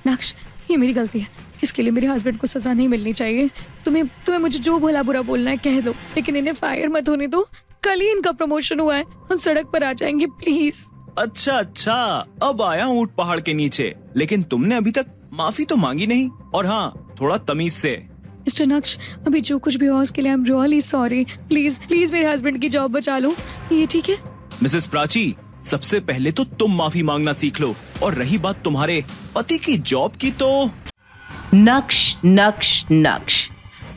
नक्श, ये मेरी गलती है, इसके लिए मेरे हस्बैंड को सजा नहीं मिलनी चाहिए। तुम्हें मुझे जो भला बुरा बोलना है कह दो, लेकिन इन्हें फायर मत होने दो। कल ही इनका प्रमोशन हुआ है, हम सड़क पर आ जाएंगे प्लीज। अच्छा, अब आया ऊंट पहाड़ के नीचे, लेकिन तुमने अभी तक माफी तो मांगी नहीं। और हाँ, थोड़ा तमीज से। मिस्टर नक्श, अभी जो कुछ भी हुआ उसके लिए I am really sorry. Please मेरे हस्बैंड की जॉब बचा लो, ये ठीक है? मिसेस प्राची, सबसे पहले तो तुम माफी मांगना सीख लो, और रही बात तुम्हारे पति की जॉब की तो नक्श नक्श नक्श,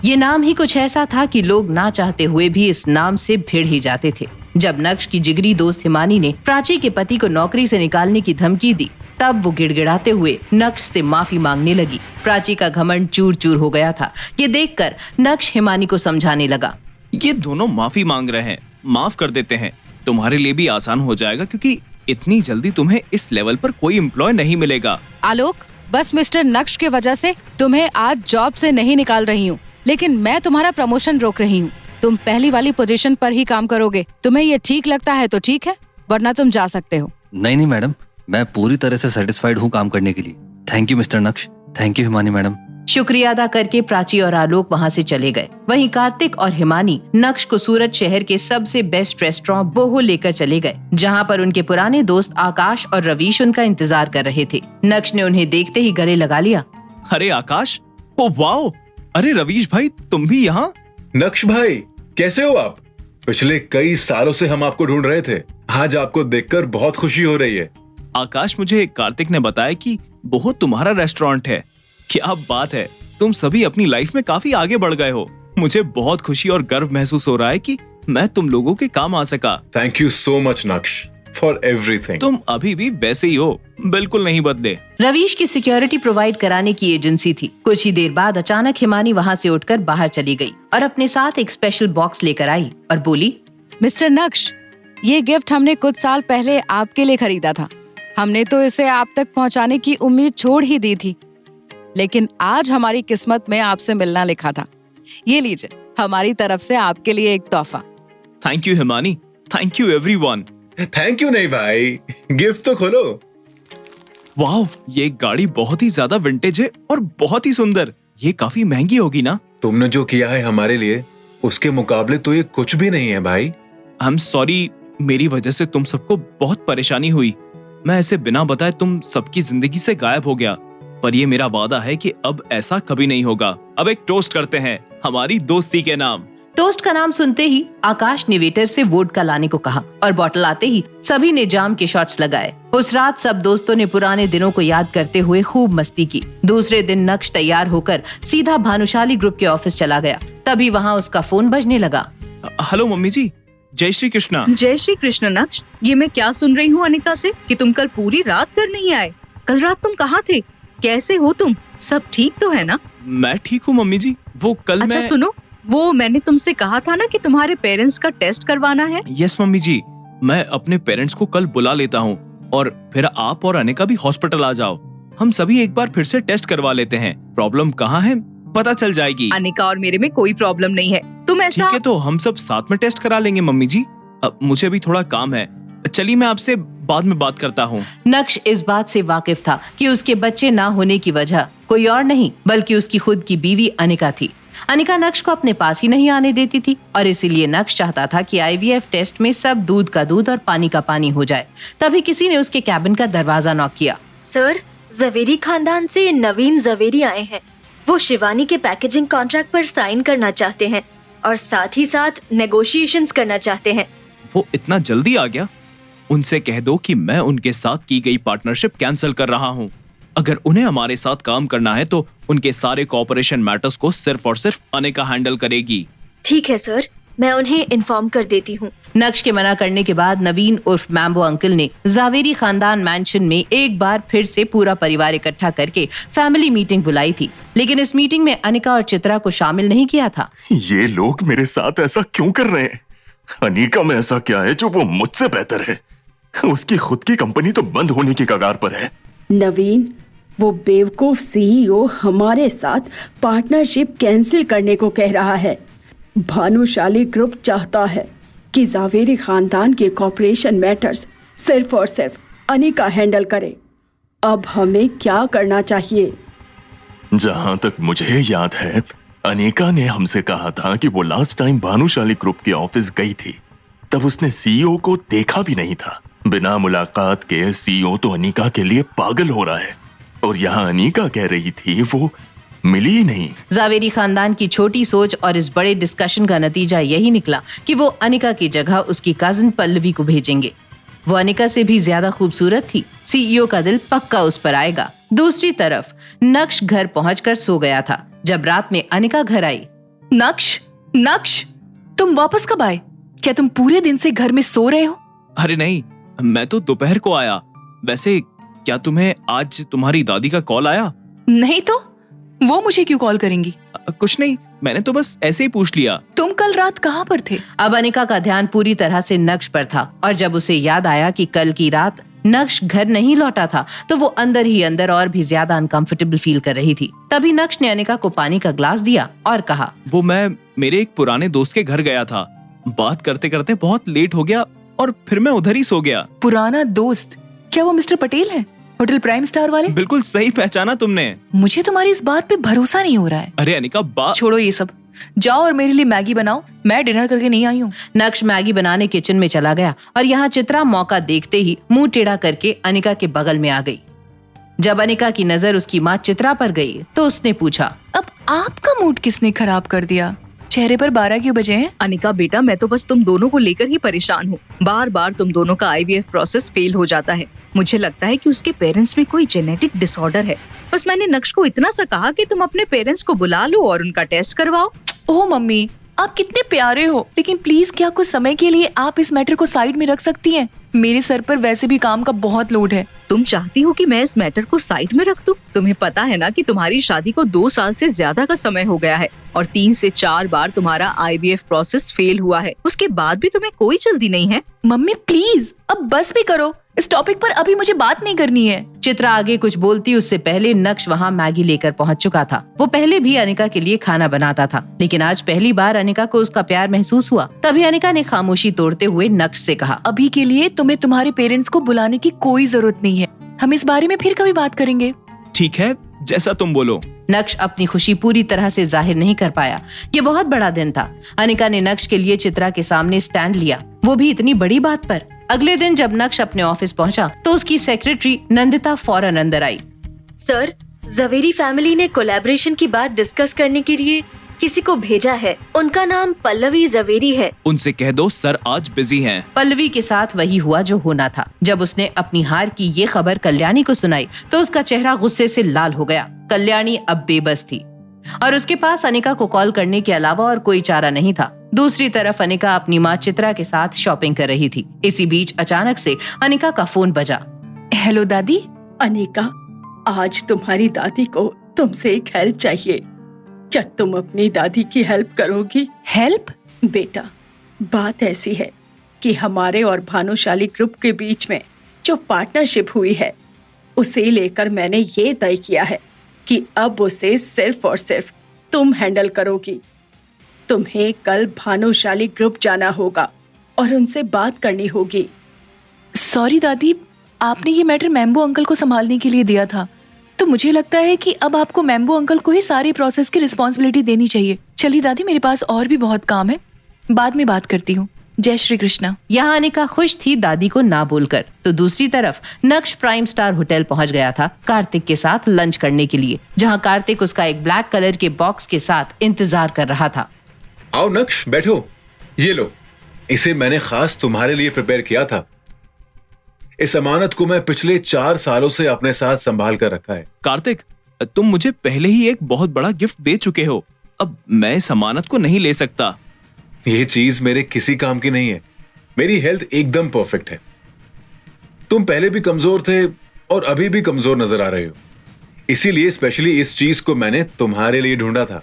ये नाम ही कुछ ऐसा था कि लोग ना चाहते हुए भी इस नाम से भिड़ ही जाते थे। जब नक्श की जिगरी दोस्त हिमानी ने प्राची के पति को नौकरी से निकालने की धमकी दी, तब वो गिड़गिड़ाते हुए नक्श से माफी मांगने लगी। प्राची का घमंड चूर चूर हो गया था। ये देखकर नक्श हिमानी को समझाने लगा, ये दोनों माफी मांग रहे हैं, माफ कर देते हैं, तुम्हारे लिए भी आसान हो जाएगा, क्योंकि इतनी जल्दी तुम्हें इस लेवल पर कोई एम्प्लॉय नहीं मिलेगा। आलोक, बस मिस्टर नक्श की वजह से तुम्हें आज जॉब से नहीं निकाल रही हूँ, लेकिन मैं तुम्हारा प्रमोशन रोक रही हूँ। तुम पहली वाली पोजीशन पर ही काम करोगे। तुम्हें ये ठीक लगता है तो ठीक है, वरना तुम जा सकते हो। नहीं मैडम, मैं पूरी तरह से सेटिस्फाइड हूँ काम करने के लिए। थैंक यू मिस्टर नक्श, थैंक यू हिमानी मैडम। शुक्रिया अदा करके प्राची और आलोक वहाँ से चले गए। वहीं कार्तिक और हिमानी नक्श को सूरत शहर के सबसे बेस्ट रेस्टोरेंट बोहो लेकर चले गए, जहाँ पर उनके पुराने दोस्त आकाश और रवीश उनका इंतजार कर रहे थे। नक्श ने उन्हें देखते ही गले लगा लिया। अरे आकाश, ओ वाओ, अरे रवीश भाई, तुम भी यहाँ? नक्श भाई, कैसे हो आप? पिछले कई सालों से हम आपको ढूंढ रहे थे, आज आपको देखकर बहुत खुशी हो रही है। आकाश, मुझे कार्तिक ने बताया कि बोहो तुम्हारा रेस्टोरेंट है। क्या बात है, तुम सभी अपनी लाइफ में काफी आगे बढ़ गए हो। मुझे बहुत खुशी और गर्व महसूस हो रहा है कि मैं तुम लोगों के काम आ सका। थैंक यू सो मच नक्श फॉर एवरीथिंग। तुम अभी भी वैसे ही हो, बिल्कुल नहीं बदले। रवीश की सिक्योरिटी प्रोवाइड कराने की एजेंसी थी। कुछ ही देर बाद अचानक हिमानी वहाँ से उठकर बाहर चली गई और अपने साथ एक स्पेशल बॉक्स लेकर आई और बोली, मिस्टर नक्श, ये गिफ्ट हमने कुछ साल पहले आपके लिए खरीदा था। हमने तो इसे आप तक पहुँचाने की उम्मीद छोड़ ही दी थी, लेकिन आज हमारी किस्मत में आपसे मिलना लिखा था। ये लीजिए, हमारी तरफ से आपके लिए एक तोहफा। Thank you Himani, thank you everyone. Thank you नहीं भाई, गिफ्ट तो खोलो। वाह, ये गाड़ी बहुत ही ज्यादा विंटेज है और बहुत ही सुंदर। ये काफी महंगी होगी ना? तुमने जो किया है हमारे लिए, उसके मुकाबले तो ये कुछ भी नहीं है भाई। आई एम सॉरी, मेरी वजह से तुम सबको बहुत परेशानी हुई। मैं ऐसे बिना बताए तुम सबकी जिंदगी से गायब हो गया, पर ये मेरा वादा है कि अब ऐसा कभी नहीं होगा। अब एक टोस्ट करते हैं हमारी दोस्ती के नाम। टोस्ट का नाम सुनते ही आकाश ने वेटर से वोडका लाने को कहा और बोतल आते ही सभी ने जाम के शॉट्स लगाए। उस रात सब दोस्तों ने पुराने दिनों को याद करते हुए खूब मस्ती की। दूसरे दिन नक्श तैयार होकर सीधा भानुशाली ग्रुप के ऑफिस चला गया। तभी वहाँ उसका फोन बजने लगा। हेलो मम्मी जी, जय श्री कृष्णा। जय श्री कृष्ण नक्श, ये मैं क्या सुन रही हूँ अनिका से कि तुम कल पूरी रात घर नहीं आए। कल रात तुम कहाँ थे? कैसे हो तुम? सब ठीक तो है ना? मैं ठीक हूँ मम्मी जी, वो कल अच्छा सुनो, वो मैंने तुमसे कहा था ना कि तुम्हारे पेरेंट्स का टेस्ट करवाना है। यस मम्मी जी, मैं अपने पेरेंट्स को कल बुला लेता हूँ और फिर आप और अनिका भी हॉस्पिटल आ जाओ। हम सभी एक बार फिर से टेस्ट करवा लेते हैं। प्रॉब्लम कहाँ है पता चल जाएगी। अनिका और मेरे में कोई प्रॉब्लम नहीं है, तुम ऐसा। ठीक है, तो हम सब साथ में टेस्ट करा लेंगे मम्मी जी। अब मुझे भी थोड़ा काम है, चलिए मैं आपसे बाद में बात करता हूँ। नक्श इस बात से वाकिफ था कि उसके बच्चे ना होने की वजह कोई और नहीं बल्कि उसकी खुद की बीवी अनिका थी। अनिका नक्श को अपने पास ही नहीं आने देती थी और इसीलिए नक्श चाहता था कि आईवीएफ टेस्ट में सब दूध का दूध और पानी का पानी हो जाए। तभी किसी ने उसके कैबिन का दरवाजा नॉक किया। सर, जवेरी खानदान से नवीन जवेरी आए हैं। वो शिवानी के पैकेजिंग कॉन्ट्रैक्ट पर साइन करना चाहते हैं और साथ ही साथ नेगोशिएशंस करना चाहते हैं। वो इतना जल्दी आ गया? उनसे कह दो कि मैं उनके साथ की गई पार्टनरशिप कैंसिल कर रहा हूँ। अगर उन्हें हमारे साथ काम करना है तो उनके सारे कोऑपरेशन मैटर्स को सिर्फ और सिर्फ अनिका हैंडल करेगी। ठीक है सर, मैं उन्हें इन्फॉर्म कर देती हूँ। नक्श के मना करने के बाद नवीन उर्फ मैम्बो अंकल ने जावेरी खानदान मैंशन में एक बार फिर से पूरा परिवार इकट्ठा करके फैमिली मीटिंग बुलाई थी, लेकिन इस मीटिंग में अनिका और चित्रा को शामिल नहीं किया था। ये लोग मेरे साथ ऐसा क्यों कर रहे हैं? अनिका में ऐसा क्या है जो वो मुझसे बेहतर है? उसकी खुद की कंपनी तो बंद होने की कगार पर है। नवीन, वो बेवकूफ सीईओ हमारे साथ पार्टनरशिप कैंसिल करने को कह रहा है। भानुशाली ग्रुप चाहता है कि जावेरी खानदान के कॉर्पोरेशन मैटर्स सिर्फ और सिर्फ अनिका हैंडल करे अब हमें क्या करना चाहिए? जहां तक मुझे याद है, अनिका ने हमसे कहा था कि वो लास्ट टाइम भानुशाली ग्रुप के ऑफिस गई थी, तब उसने सीईओ को देखा भी नहीं था। बिना मुलाकात के सीईओ तो अनिका के लिए पागल हो रहा है, और यहाँ अनिका कह रही थी वो मिली ही नहीं। जावेरी खानदान की छोटी सोच और इस बड़े डिस्कशन का नतीजा यही निकला कि वो अनिका की जगह उसकी कजिन पल्लवी को भेजेंगे। वो अनिका से भी ज्यादा खूबसूरत थी। सीईओ का दिल पक्का उस पर आएगा। दूसरी तरफ नक्श घर पहुंचकर सो गया था। जब रात में अनिका घर आई, नक्श, तुम वापस कब आए? क्या तुम पूरे दिन से घर में सो रहे हो? अरे नहीं, मैं तो दोपहर को आया। वैसे क्या तुम्हें आज तुम्हारी दादी का कॉल आया? नहीं तो वो मुझे क्यों कॉल करेंगी? कुछ नहीं, मैंने तो बस ऐसे ही पूछ लिया। तुम कल रात कहाँ पर थे? अब अनिका का ध्यान पूरी तरह से नक्श पर था, और जब उसे याद आया कि कल की रात नक्श घर नहीं लौटा था, तो वो अंदर ही अंदर और भी ज्यादा अनकंफर्टेबल फील कर रही थी। तभी नक्श ने अनिका को पानी का ग्लास दिया और कहा, वो मैं मेरे एक पुराने दोस्त के घर गया था। बात करते करते बहुत लेट हो गया और फिर मैं उधर ही सो गया। पुराना दोस्त? क्या वो मिस्टर पटेल है, होटल प्राइम स्टार वाले? बिल्कुल सही पहचाना तुमने। मुझे तुम्हारी इस बात पे भरोसा नहीं हो रहा है। अरे अनिका, बात छोड़ो ये सब, जाओ और मेरे लिए मैगी बनाओ। मैं डिनर करके नहीं आई हूँ। नक्श मैगी बनाने किचन में चला गया और यहाँ चित्रा मौका देखते ही मुंह टेढ़ा करके अनिका के बगल में आ गई। जब अनिका की नजर उसकी माँ चित्रा पर गई तो उसने पूछा, अब आपका मूड किसने खराब कर दिया? चेहरे पर 12 क्यों बजे हैं? अनिका बेटा, मैं तो बस तुम दोनों को लेकर ही परेशान हूँ। बार बार तुम दोनों का IVF प्रोसेस फेल हो जाता है। मुझे लगता है कि उसके पेरेंट्स में कोई जेनेटिक डिसऑर्डर है। बस मैंने नक्श को इतना सा कहा कि तुम अपने पेरेंट्स को बुला लो और उनका टेस्ट करवाओ। ओह मम्मी, आप कितने प्यारे हो, लेकिन प्लीज क्या कुछ समय के लिए आप इस मैटर को साइड में रख सकती हैं? मेरे सर पर वैसे भी काम का बहुत लोड है। तुम चाहती हो कि मैं इस मैटर को साइड में रख दूं? तुम्हें पता है ना कि तुम्हारी शादी को 2 साल से ज्यादा का समय हो गया है और 3 से 4 बार तुम्हारा IVF प्रोसेस फेल हुआ है। उसके बाद भी तुम्हें कोई जल्दी नहीं है। मम्मी प्लीज अब बस भी करो, इस टॉपिक पर अभी मुझे बात नहीं करनी है। चित्रा आगे कुछ बोलती उससे पहले नक्श वहाँ मैगी लेकर पहुँच चुका था। वो पहले भी अनिका के लिए खाना बनाता था, लेकिन आज पहली बार अनिका को उसका प्यार महसूस हुआ। तभी अनिका ने खामोशी तोड़ते हुए नक्श से कहा, अभी के लिए तुम्हें तुम्हारे पेरेंट्स को बुलाने की कोई जरूरत नहीं है। हम इस बारे में फिर कभी बात करेंगे। ठीक है, जैसा तुम बोलो। नक्श अपनी खुशी पूरी तरह से जाहिर नहीं कर पाया। ये बहुत बड़ा दिन था। अनिका ने नक्श के लिए चित्रा के सामने स्टैंड लिया, वो भी इतनी बड़ी बात पर। अगले दिन जब नक्श अपने ऑफिस पहुंचा तो उसकी सेक्रेटरी नंदिता फौरन अंदर आई। सर, जवेरी फैमिली ने कोलैबोरेशन की बात डिस्कस करने के लिए किसी को भेजा है। उनका नाम पल्लवी जवेरी है। उनसे कह दो सर आज बिजी हैं। पल्लवी के साथ वही हुआ जो होना था। जब उसने अपनी हार की ये खबर कल्याणी को सुनाई तो उसका चेहरा गुस्से से लाल हो गया। कल्याणी अब बेबस थी और उसके पास अनिका को कॉल करने के अलावा और कोई चारा नहीं था। दूसरी तरफ अनिका अपनी माँ चित्रा के साथ शॉपिंग कर रही थी। इसी बीच अचानक से अनिका का फोन बजा। हेलो दादी। अनिका, आज तुम्हारी दादी को तुमसे एक हेल्प चाहिए। क्या तुम अपनी दादी की हेल्प करोगी? हेल्प? बेटा, बात ऐसी है कि हमारे और भानुशाली ग्रुप के बीच में जो पार्टनरशिप हुई है, उसे लेकर मैंने ये तय किया है कि अब उसे सिर्फ और सिर्फ तुम हैंडल करोगी। तुम्हें कल भानुशाली ग्रुप जाना होगा और उनसे बात करनी होगी। सॉरी दादी, आपने ये मैटर मैम्बो अंकल को संभालने के लिए दिया था, तो मुझे लगता है कि अब आपको मैम्बो अंकल को ही सारी प्रोसेस की रिस्पॉन्सिबिलिटी देनी चाहिए। चलिए दादी, मेरे पास और भी बहुत काम है, बाद में बात करती हूँ। जय श्री कृष्णा। यहाँ अनिका खुश थी दादी को ना बोलकर, तो दूसरी तरफ नक्श प्राइम स्टार होटल पहुंच गया था कार्तिक के साथ लंच करने के लिए, जहाँ कार्तिक उसका एक ब्लैक कलर के बॉक्स के साथ इंतजार कर रहा था। आओ नक्श, बैठो। ये लो, इसे मैंने खास तुम्हारे लिए प्रिपेयर किया था। इस अमानत को मैं पिछले 4 सालों से अपने साथ संभाल कर रखा है। कार्तिक, तुम मुझे पहले ही एक बहुत बड़ा गिफ्ट दे चुके हो, अब मैं इस अमानत को नहीं ले सकता। ये चीज मेरे किसी काम की नहीं है। मेरी हेल्थ एकदम परफेक्ट है। तुम पहले भी कमजोर थे और अभी भी कमजोर नजर आ रहे हो, इसीलिए स्पेशली इस चीज को मैंने तुम्हारे लिए ढूंढा था।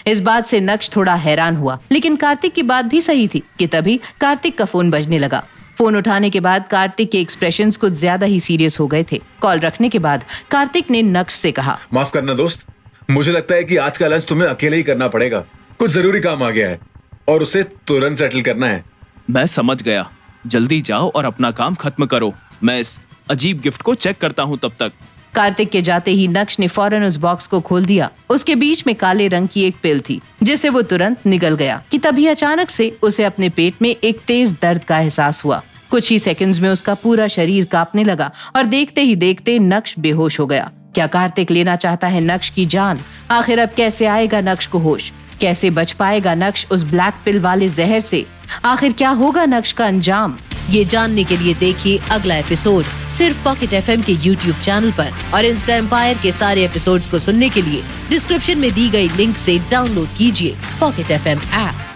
इस बात से नक्श थोड़ा हैरान हुआ, लेकिन कार्तिक की बात भी सही थी कि तभी कार्तिक का फोन बजने लगा। फोन उठाने के बाद कार्तिक के एक्सप्रेशंस कुछ ज्यादा ही सीरियस हो गए थे। कॉल रखने के बाद कार्तिक ने नक्श से कहा, माफ करना दोस्त, मुझे लगता है कि आज का लंच तुम्हें अकेले ही करना पड़ेगा। कुछ जरूरी काम आ गया है और उसे तुरंत सेटल करना है। मैं समझ गया, जल्दी जाओ और अपना काम खत्म करो। मैं इस अजीब गिफ्ट को चेक करता हूँ तब तक। कार्तिक के जाते ही नक्श ने फौरन उस बॉक्स को खोल दिया। उसके बीच में काले रंग की एक पिल थी जिसे वो तुरंत निगल गया कि तभी अचानक से उसे अपने पेट में एक तेज दर्द का एहसास हुआ। कुछ ही सेकंड्स में उसका पूरा शरीर कांपने लगा और देखते ही देखते नक्श बेहोश हो गया। क्या कार्तिक लेना चाहता है नक्श की जान? आखिर अब कैसे आएगा नक्श को होश? कैसे बच पाएगा नक्श उस ब्लैक पिल वाले जहर से? आखिर क्या होगा नक्श का अंजाम? ये जानने के लिए देखिए अगला एपिसोड सिर्फ पॉकेट एफएम के YouTube चैनल पर, और इंस्टा एम्पायर के सारे एपिसोड्स को सुनने के लिए डिस्क्रिप्शन में दी गई लिंक से डाउनलोड कीजिए पॉकेट एफएम ऐप।